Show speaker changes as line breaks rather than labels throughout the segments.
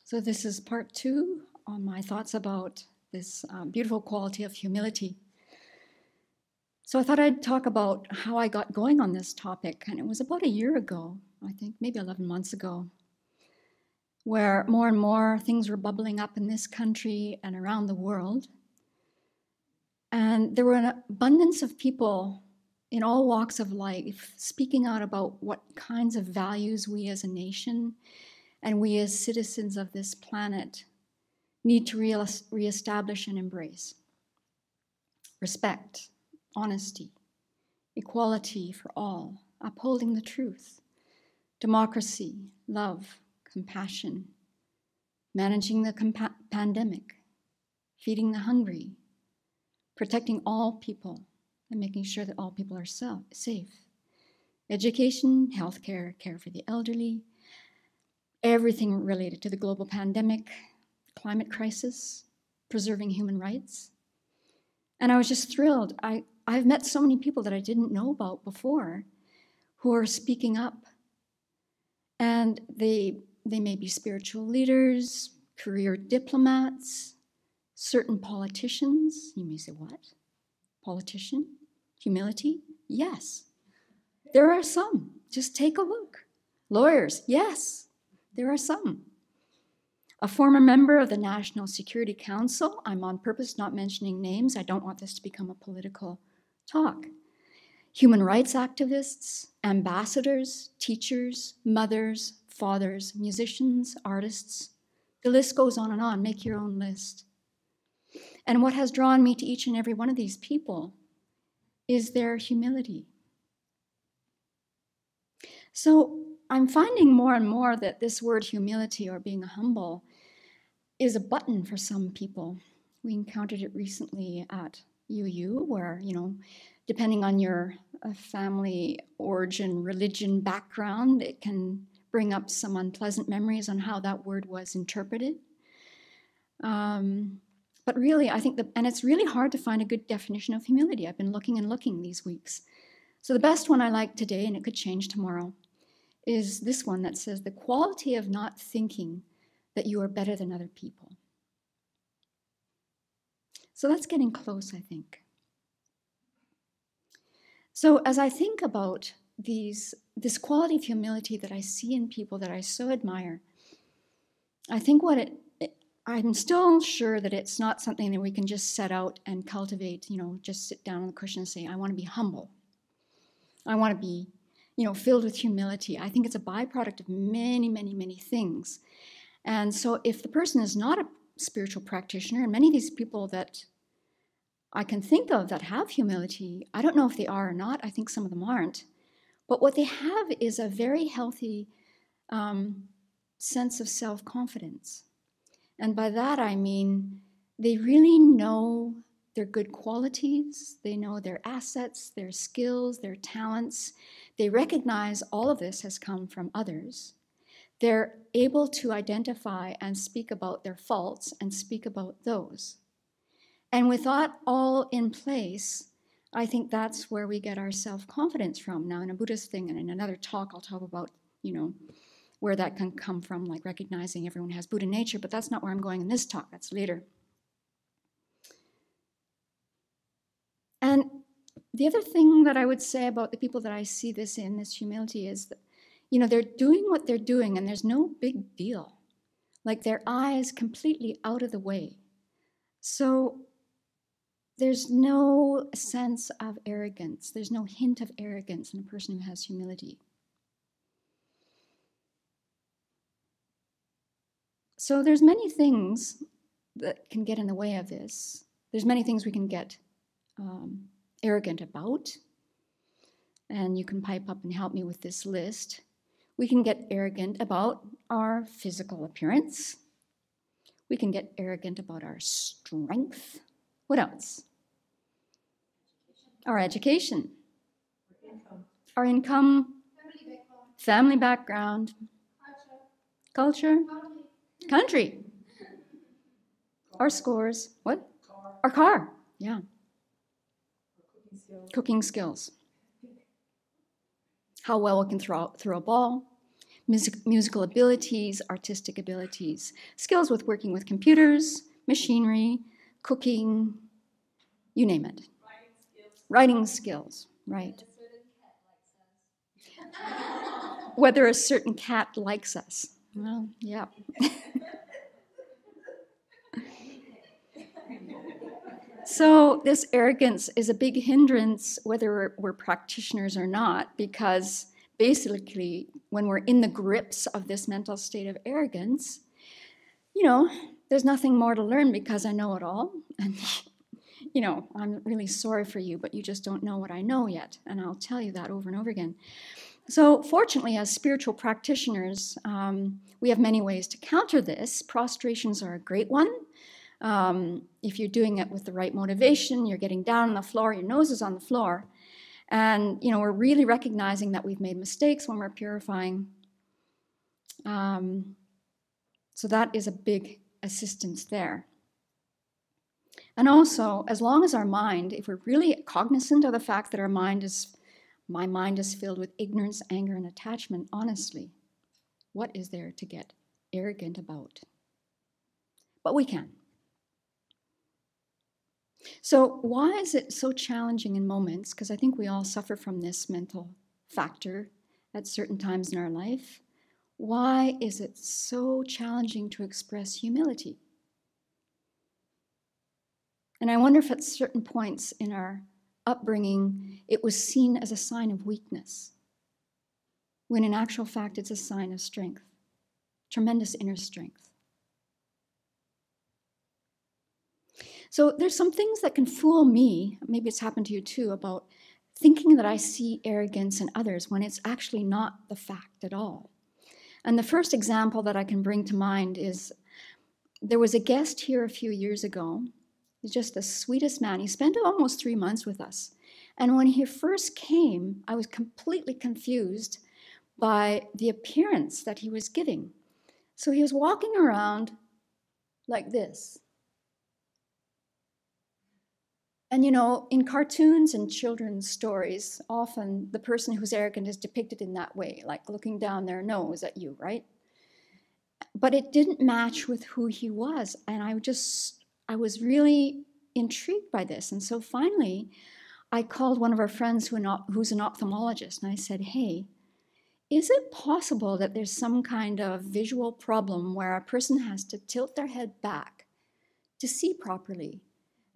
So this is part 2 on my thoughts about this beautiful quality of humility. So I thought I'd talk about how I got going on this topic, and it was about a year ago, I think, maybe 11 months ago, where more and more things were bubbling up in this country and around the world. And there were an abundance of people in all walks of life speaking out about what kinds of values we as a nation and we as citizens of this planet need to reestablish and embrace. Respect, honesty, equality for all, upholding the truth, democracy, love, compassion, managing the pandemic, feeding the hungry, protecting all people and making sure that all people are safe, education, healthcare, care for the elderly, everything related to the global pandemic, climate crisis, preserving human rights. And I was just thrilled. I've met so many people that I didn't know about before who are speaking up. And they may be spiritual leaders, career diplomats, certain politicians. You may say, what? Politician? Humility? Yes. There are some. Just take a look. Lawyers? Yes. There are some. A former member of the National Security Council. I'm on purpose not mentioning names. I don't want this to become a political talk. Human rights activists, ambassadors, teachers, mothers, fathers, musicians, artists. The list goes on and on. Make your own list. And what has drawn me to each and every one of these people is their humility. So I'm finding more and more that this word humility or being humble is a button for some people. We encountered it recently at UU where, depending on your family origin, religion, background, it can bring up some unpleasant memories on how that word was interpreted. But really, I think and it's really hard to find a good definition of humility. I've been looking and looking these weeks. So the best one I like today, and it could change tomorrow, is this one that says the quality of not thinking that you are better than other people. So that's getting close, I think. So as I think about this quality of humility that I see in people that I so admire, I think I'm still sure that it's not something that we can just set out and cultivate, just sit down on the cushion and say, I want to be humble. I want to be, filled with humility. I think it's a byproduct of many, many, many things. And so if the person is not a spiritual practitioner, and many of these people that I can think of that have humility, I don't know if they are or not. I think some of them aren't. But what they have is a very healthy sense of self-confidence. And by that I mean they really know their good qualities, they know their assets, their skills, their talents. They recognize all of this has come from others. They're able to identify and speak about their faults and speak about those. And with that all in place, I think that's where we get our self-confidence from. Now, in a Buddhist thing, and in another talk, I'll talk about, where that can come from, like recognizing everyone has Buddha nature, but that's not where I'm going in this talk. That's later. And the other thing that I would say about the people that I see this in, this humility, is that, they're doing what they're doing, and there's no big deal. Like their eye is completely out of the way. So there's no sense of arrogance. There's no hint of arrogance in a person who has humility. So there's many things that can get in the way of this. There's many things we can get arrogant about. And you can pipe up and help me with this list. We can get arrogant about our physical appearance. We can get arrogant about our strength. What else? Our education. Our income. Family background. Culture. Country. Our scores. What? Our car. Yeah. Cooking skills. How well we can throw a ball. musical abilities, artistic abilities, skills with working with computers, machinery, cooking, you name it. Writing skills, right. Whether a certain cat likes us. Well, yeah. So this arrogance is a big hindrance, whether we're practitioners or not, because basically when we're in the grips of this mental state of arrogance, there's nothing more to learn because I know it all. And, I'm really sorry for you, but you just don't know what I know yet. And I'll tell you that over and over again. So fortunately, as spiritual practitioners, we have many ways to counter this. Prostrations are a great one. If you're doing it with the right motivation, you're getting down on the floor, your nose is on the floor, and we're really recognizing that we've made mistakes when we're purifying. So that is a big assistance there. And also, as long as our mind, if we're really cognizant of the fact that my mind is filled with ignorance, anger, and attachment, honestly, what is there to get arrogant about? But we can. So why is it so challenging in moments? Because I think we all suffer from this mental factor at certain times in our life. Why is it so challenging to express humility? And I wonder if at certain points in our upbringing, it was seen as a sign of weakness, when in actual fact, it's a sign of strength, tremendous inner strength. So there's some things that can fool me, maybe it's happened to you too, about thinking that I see arrogance in others when it's actually not the fact at all. And the first example that I can bring to mind is there was a guest here a few years ago. He's just the sweetest man. He spent almost 3 months with us. And when he first came, I was completely confused by the appearance that he was giving. So he was walking around like this. And in cartoons and children's stories, often the person who's arrogant is depicted in that way, like looking down their nose at you, right? But it didn't match with who he was. And I was really intrigued by this. And so finally, I called one of our friends who's an ophthalmologist, and I said, hey, is it possible that there's some kind of visual problem where a person has to tilt their head back to see properly?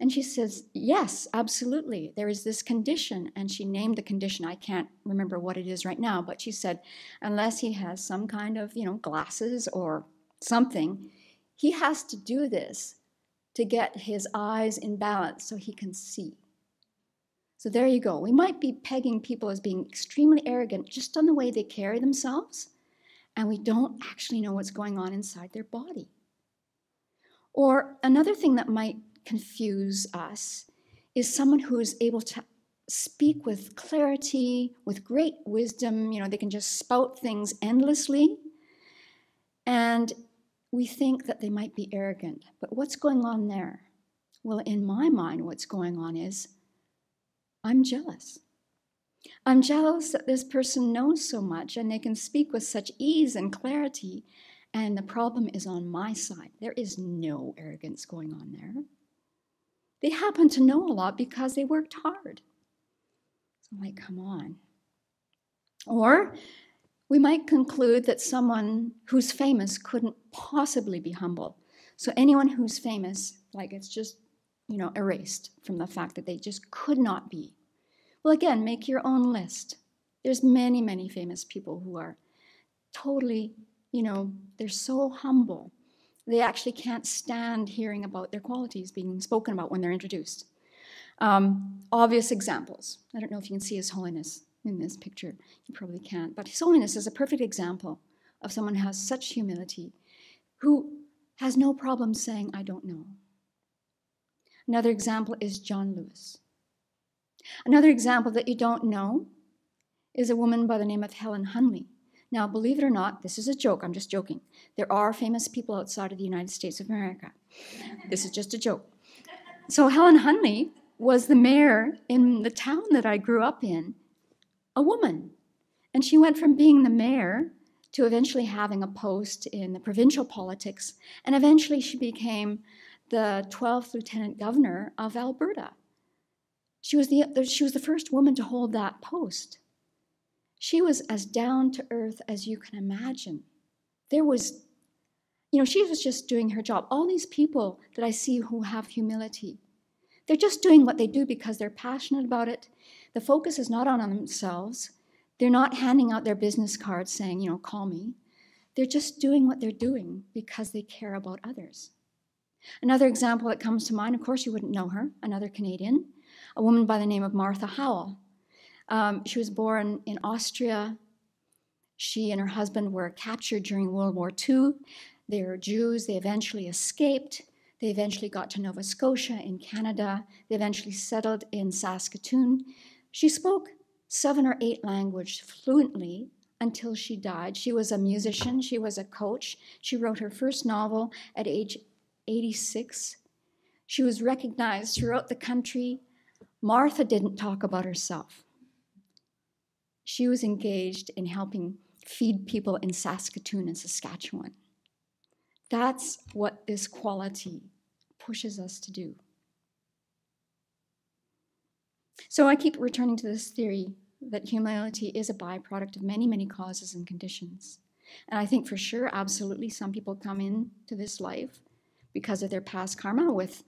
And she says, yes, absolutely. There is this condition. And she named the condition. I can't remember what it is right now, but she said, unless he has some kind of, glasses or something, he has to do this to get his eyes in balance so he can see. So there you go. We might be pegging people as being extremely arrogant just on the way they carry themselves, and we don't actually know what's going on inside their body. Or another thing that might confuse us is someone who is able to speak with clarity, with great wisdom. They can just spout things endlessly. And we think that they might be arrogant. But what's going on there? Well, in my mind, what's going on is I'm jealous. I'm jealous that this person knows so much and they can speak with such ease and clarity. And the problem is on my side. There is no arrogance going on there. They happen to know a lot because they worked hard. So I'm like, come on. Or we might conclude that someone who's famous couldn't possibly be humble. So anyone who's famous, it's just, erased from the fact that they just could not be. Well, again, make your own list. There's many, many famous people who are totally, they're so humble. They actually can't stand hearing about their qualities being spoken about when they're introduced. Obvious examples. I don't know if you can see His Holiness in this picture. You probably can't. But His Holiness is a perfect example of someone who has such humility, who has no problem saying, I don't know. Another example is John Lewis. Another example that you don't know is a woman by the name of Helen Hunley. Now, believe it or not, this is a joke. I'm just joking. There are famous people outside of the United States of America. This is just a joke. So Helen Hunley was the mayor in the town that I grew up in, a woman. And she went from being the mayor to eventually having a post in the provincial politics, and eventually she became the 12th Lieutenant Governor of Alberta. She was the first woman to hold that post. She was as down to earth as you can imagine. There was, she was just doing her job. All these people that I see who have humility, they're just doing what they do because they're passionate about it. The focus is not on themselves. They're not handing out their business cards saying, call me. They're just doing what they're doing because they care about others. Another example that comes to mind, of course, you wouldn't know her, another Canadian, a woman by the name of Martha Howell. She was born in Austria. She and her husband were captured during World War II. They were Jews. They eventually escaped. They eventually got to Nova Scotia in Canada. They eventually settled in Saskatoon. She spoke 7 or 8 languages fluently until she died. She was a musician. She was a coach. She wrote her first novel at age 86. She was recognized throughout the country. Martha didn't talk about herself. She was engaged in helping feed people in Saskatoon and Saskatchewan. That's what this quality pushes us to do. So I keep returning to this theory that humility is a byproduct of many, many causes and conditions. And I think for sure, absolutely, some people come into this life because of their past karma with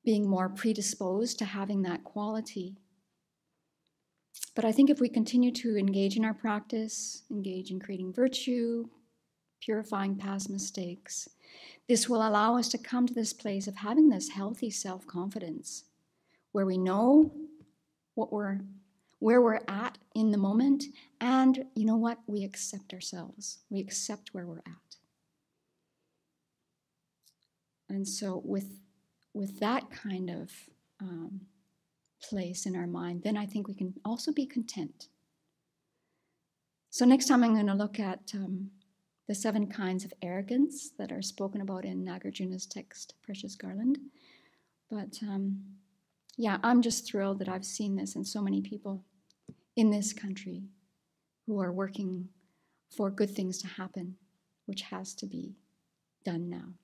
being more predisposed to having that quality. But I think if we continue to engage in our practice, engage in creating virtue, purifying past mistakes, this will allow us to come to this place of having this healthy self-confidence where we know where we're at in the moment, and you know what? We accept ourselves. We accept where we're at. And so with that kind of place in our mind, then I think we can also be content. So next time I'm going to look at the 7 kinds of arrogance that are spoken about in Nagarjuna's text, Precious Garland. But I'm just thrilled that I've seen this in so many people in this country who are working for good things to happen, which has to be done now.